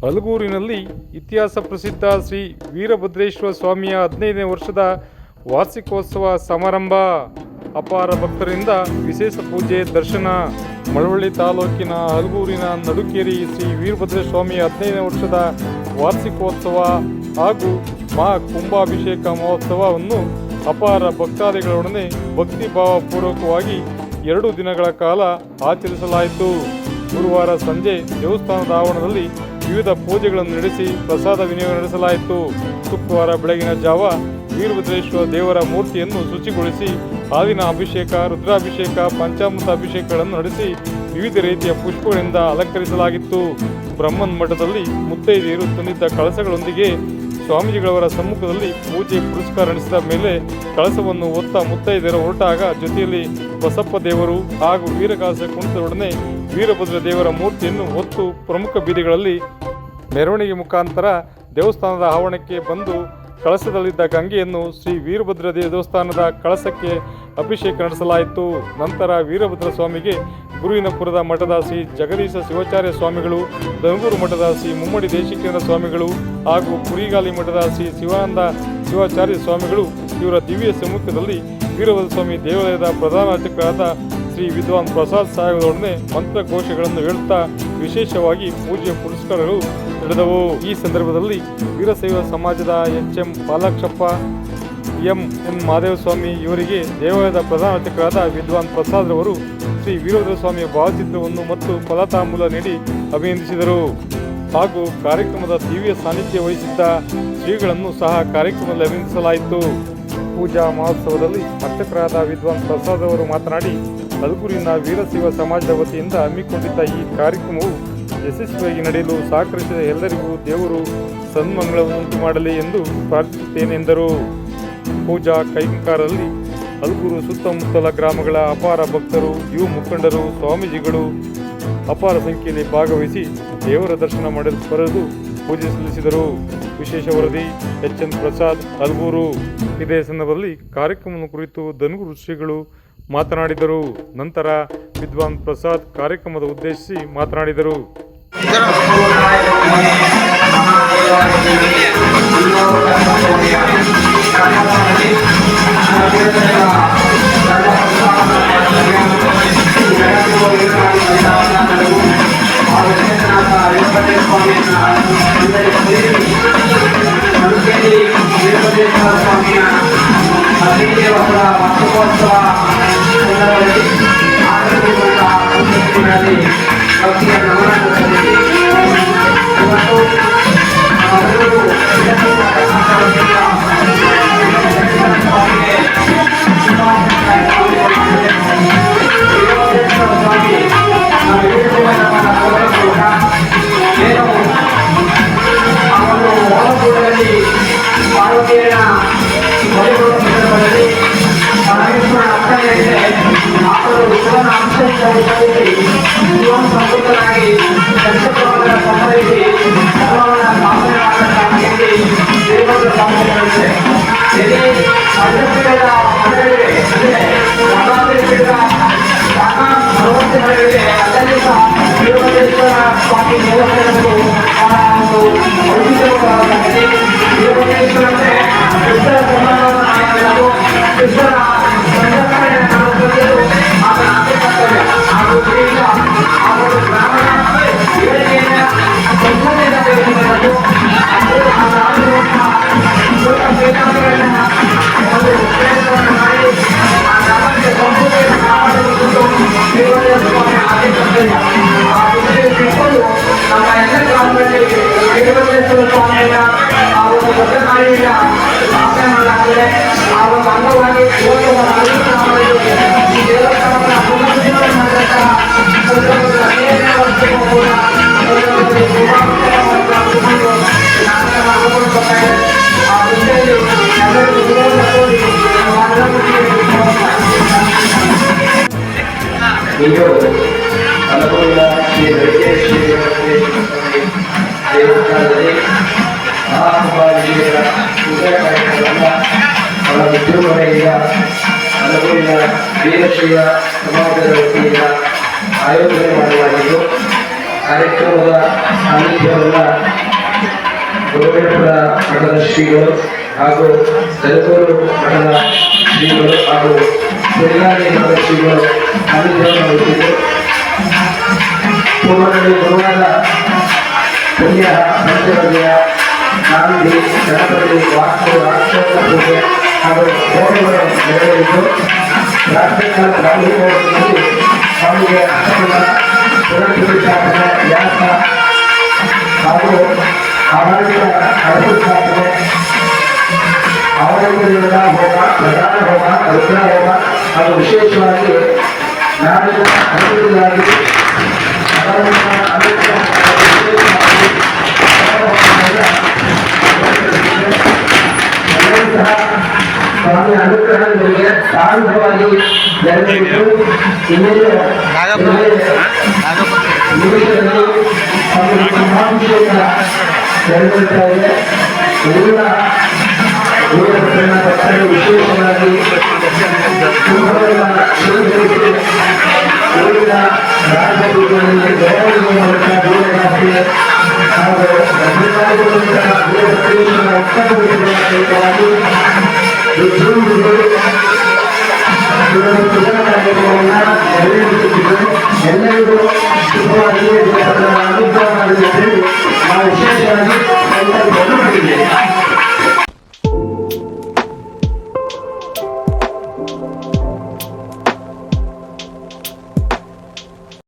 ಹಲಗೂರಿನಲ್ಲಿ ಇತಿಹಾಸ ಪ್ರಸಿದ್ಧ ಶ್ರೀ ವೀರಭದ್ರೇಶ್ವರ ಸ್ವಾಮಿಯ 15ನೇ ವರ್ಷದ ವಾರ್ಷಿಕೋತ್ಸವ ಸಮಾರಂಭ. ಅಪಾರ ಭಕ್ತರಿಂದ ವಿಶೇಷ ಪೂಜೆ ದರ್ಶನ. ಮಳವಳ್ಳಿ ತಾಲೂಕಿನ ಹಲಗೂರಿನ ನಡುಕೇರಿ ಶ್ರೀ ವೀರಭದ್ರ ಸ್ವಾಮಿಯ 15ನೇ ವರ್ಷದ ವಾರ್ಷಿಕೋತ್ಸವ ಹಾಗೂ ಮಹಾ ಕುಂಭಾಭಿಷೇಕ ಮಹೋತ್ಸವವನ್ನು ಅಪಾರ ಭಕ್ತಾದಿಗಳೊಡನೆ ಭಕ್ತಿಭಾವಪೂರ್ವಕವಾಗಿ 2 ದಿನಗಳ ಕಾಲ ಆಚರಿಸಲಾಯಿತು. ಗುರುವಾರ ಸಂಜೆ ದೇವಸ್ಥಾನದ ಆವರಣದಲ್ಲಿ ವಿವಿಧ ಪೂಜೆಗಳನ್ನು ನಡೆಸಿ ಪ್ರಸಾದ ವಿನಿಯೋಗ ನಡೆಸಲಾಯಿತು. ಶುಕ್ರವಾರ ಬೆಳಗಿನ ಜಾವ ವೀರಭದ್ರೇಶ್ವರ ದೇವರ ಮೂರ್ತಿಯನ್ನು ಶುಚಿಗೊಳಿಸಿ ಹಾಲಿನ ಅಭಿಷೇಕ, ರುದ್ರಾಭಿಷೇಕ, ಪಂಚಾಮೃತ ಅಭಿಷೇಕಗಳನ್ನು ನಡೆಸಿ ವಿವಿಧ ರೀತಿಯ ಪುಷ್ಪಗಳಿಂದ ಅಲಂಕರಿಸಲಾಗಿತ್ತು. ಬ್ರಹ್ಮನ್ ಮಠದಲ್ಲಿ ಮುತ್ತೈದೆಯರು ತಂದಿದ್ದ ಕಳಸಗಳೊಂದಿಗೆ ಸ್ವಾಮೀಜಿಗಳವರ ಸಮ್ಮುಖದಲ್ಲಿ ಪೂಜೆ ಪುರಸ್ಕಾರ ನಡೆಸಿದ ಮೇಲೆ ಕಳಸವನ್ನು ಹೊತ್ತ ಮುತ್ತೈದೆಯರು ಹೊರಟಾಗ ಜೊತೆಯಲ್ಲಿ ಬಸಪ್ಪ ದೇವರು ಹಾಗೂ ವೀರಗಾಸ ಕುಣಿತದೊಡನೆ ವೀರಭದ್ರ ದೇವರ ಮೂರ್ತಿಯನ್ನು ಹೊತ್ತು ಪ್ರಮುಖ ಬೀದಿಗಳಲ್ಲಿ ಮೆರವಣಿಗೆ ಮುಖಾಂತರ ದೇವಸ್ಥಾನದ ಆವರಣಕ್ಕೆ ಬಂದು ಕಳಸದಲ್ಲಿದ್ದ ಗಂಗೆಯನ್ನು ಶ್ರೀ ವೀರಭದ್ರ ದೇವಸ್ಥಾನದ ಕಳಸಕ್ಕೆ ಅಭಿಷೇಕ ನಡೆಸಲಾಯಿತು. ನಂತರ ವೀರಭದ್ರ ಸ್ವಾಮಿಗೆ ಗುರುವಿನಪುರದ ಮಠದ ಶ್ರೀ ಜಗದೀಶ ಶಿವಾಚಾರ್ಯ ಸ್ವಾಮಿಗಳು, ದನಗೂರು ಮಠದ ಶ್ರೀ ಮುಮ್ಮಡಿ ದೇಶಿಕೇಂದ್ರ ಸ್ವಾಮಿಗಳು ಹಾಗೂ ಕುರಿಗಾಲಿ ಮಠದ ಶ್ರೀ ಶಿವಾನಂದ ಶಿವಾಚಾರ್ಯ ಸ್ವಾಮಿಗಳು ಇವರ ದಿವ್ಯ ಸಮ್ಮುಖದಲ್ಲಿ ವೀರಭದ್ರ ಸ್ವಾಮಿ ದೇವಾಲಯದ ಪ್ರಧಾನ ಅರ್ಚಕರಾದ ಶ್ರೀ ವಿದ್ವಾನ್ ಪ್ರಸಾದ್ ಸಾಹೇಬರೊಡನೆ ಮಂತ್ರಘೋಷಗಳನ್ನು ಹೇಳುತ್ತಾ ವಿಶೇಷವಾಗಿ ಪೂಜೆ ಪುರಸ್ಕಾರಗಳು ನಡೆದವು. ಈ ಸಂದರ್ಭದಲ್ಲಿ ವೀರಶೈವ ಸಮಾಜದ ಎಚ್.ಎಂ. ಪಾಲಾಕ್ಷಪ್ಪ, ಎಂ.ಎನ್. ಮಾದೇವಸ್ವಾಮಿ ಇವರಿಗೆ ದೇವಾಲಯದ ಪ್ರಧಾನ ಅರ್ಚಕರಾದ ವಿದ್ವಾನ್ ಪ್ರಸಾದ್ ರವರು ಶ್ರೀ ವೀರಭದ್ರ ಸ್ವಾಮಿಯ ಭಾವಚಿತ್ರವನ್ನು ಮತ್ತು ಫಲತಾಂಬೂಲ ನೀಡಿ ಅಭಿನಂದಿಸಿದರು. ಹಾಗೂ ಕಾರ್ಯಕ್ರಮದ ದಿವ್ಯ ಸಾನ್ನಿಧ್ಯ ವಹಿಸಿದ್ದ ಶ್ರೀಗಳನ್ನು ಸಹ ಕಾರ್ಯಕ್ರಮದಲ್ಲಿ ಅಭಿನಂದಿಸಲಾಯಿತು. ಪೂಜಾ ಮಹೋತ್ಸವದಲ್ಲಿ ಅರ್ಚಕರಾದ ವಿದ್ವಾನ್ ಪ್ರಸಾದ್ ಅವರು ಮಾತನಾಡಿ, ಹಲಗೂರಿನ ವೀರಶೈವ ಸಮಾಜದ ವತಿಯಿಂದ ಹಮ್ಮಿಕೊಂಡಿದ್ದ ಈ ಕಾರ್ಯಕ್ರಮವು ಯಶಸ್ವಿಯಾಗಿ ನಡೆಯಲು ಸಹಕರಿಸಿದ ಎಲ್ಲರಿಗೂ ದೇವರು ಸನ್ಮಂಗಳವನ್ನುಂಟು ಮಾಡಲಿ ಎಂದು ಪ್ರಾರ್ಥಿಸುತ್ತೇನೆಂದರು. ಪೂಜಾ ಕೈಂಕಾರರಲ್ಲಿ ಹಲಗೂರು ಸುತ್ತಮುತ್ತಲ ಗ್ರಾಮಗಳ ಅಪಾರ ಭಕ್ತರು, ಯುವ ಮುಖಂಡರು, ಸ್ವಾಮೀಜಿಗಳು ಅಪಾರ ಸಂಖ್ಯೆಯಲ್ಲಿ ಭಾಗವಹಿಸಿ ದೇವರ ದರ್ಶನ ಬರೆದು ಪೂಜೆ ಸಲ್ಲಿಸಿದರು. ವಿಶೇಷ ವರದಿ ಎಚ್.ಎನ್. ಪ್ರಸಾದ್, ಹಲಗೂರು. ಇದೇ ಸಂದರ್ಭದಲ್ಲಿ ಕಾರ್ಯಕ್ರಮದ ಕುರಿತು ದನಗೂರು ಶ್ರೀಗಳು ಮಾತನಾಡಿದರು. ನಂತರ ವಿದ್ವಾನ್ ಪ್ರಸಾದ್ ಕಾರ್ಯಕ್ರಮದ ಉದ್ದೇಶಿಸಿ ಮಾತನಾಡಿದರು. ಇಂದು ಹಲಗೂರಿನ ಶ್ರೀ ವೆಂಕಟೇಶ್ವರ ದೇವಸ್ಥಾನದಲ್ಲಿ ಮಹಾಕುಂಭಾಭಿಷೇಕ ಪೂಜಾ ಕಾರ್ಯಕ್ರಮವನ್ನು ಅವರ ವಿಜೃಂಭಣೆಯಿಂದ ಹಲಗೂರಿನ ವೀರಶೈವ ಸಮಾಜದ ವತಿಯಿಂದ ಆಯೋಜನೆ ಮಾಡಲಾಗಿದ್ದು, ಕಾರ್ಯಕ್ರಮದ ಸಾನ್ನಿಧ್ಯವನ್ನು ಗುರುವೇಶ್ವರ ಮಠದ ಶ್ರೀಗಳು ಹಾಗೂ ತಲಕೂರು ಮಠದ ಶ್ರೀಗಳು ಹಾಗೂ ಬೆಳಗಾವಿ ಮಠದ ಶ್ರೀಗಳು ಸಾನ್ನಿಧ್ಯವನ್ನು ವಹಿಸಿದ್ದು ಪೂರ್ವದಲ್ಲಿ ಗುರುವಾರ ಪುಣ್ಯ ಪಂಚವರ್ಯ ನಾಂದಿ ಗಣಪತಿ ವಾಸ್ತು ರಾಷ್ಟ್ರೋತ್ಸವ ಪೂಜೆ ಹಾಗೂ ಹೋಮಗಳು ನೆರವೇರಿದ್ದು ರಾಷ್ಟ್ರೀಯ ಬ್ರಾಹ್ಮಣರಲ್ಲಿ ಸ್ವಾಮಿಗೆ ಅಷ್ಟಮ ಪುನರ್ಸ್ಥಾಪನೆ ವ್ಯಾಸ ಹಾಗೂ ಆಡಳಿತ ಅರಸು ಸ್ಥಾಪನೆ ಅವರಿಂದ ಹೋಮ ಪ್ರಧಾನ ಹೋಮ ರುದ್ರ ಹೋಮ ಹಾಗೂ ವಿಶೇಷವಾಗಿ ನಾಡಿನ ಅನುಕೂಲವಾಗಿ ಸ್ವಾಮಿ ಅನುಗ್ರಹಗಳಿಗೆ ಸಾಂದ್ರವಾಗಿ ನೆರವೇರಿದ್ದು ಇನ್ನೇನು ನಿಮಿಷದಲ್ಲಿ ಸ್ವಾಮಿ ಶುಭಾಭಿಷೇಕ ನೆರವೇರುತ್ತಾ ಇದೆ. ಎಲ್ಲ ವೀರಭದ್ರನ ಭಕ್ತರು ವಿಶೇಷವಾಗಿ ಕುಂಭವನ್ನು ಸ್ವೀಕರಿಸಿ ಊರಿನ ರಾಜಕೀಯಗಳಲ್ಲಿ ಗೌರವ ಮೂಲಕ ದೂರವಾಸಿ ಹಾಗೂ ಭದ್ರಕಾಲಿಗಳಿಂದ ವೀರಭದ್ರೇಶ್ವರ ಉತ್ತಮವಾಗಿ ಎಲ್ಲರಿಗೂ ಶುಭವಾಗಿ ಅನುಗ್ರಹ ಮಾಡಲಿ ನಾವು ವಿಶೇಷವಾಗಿ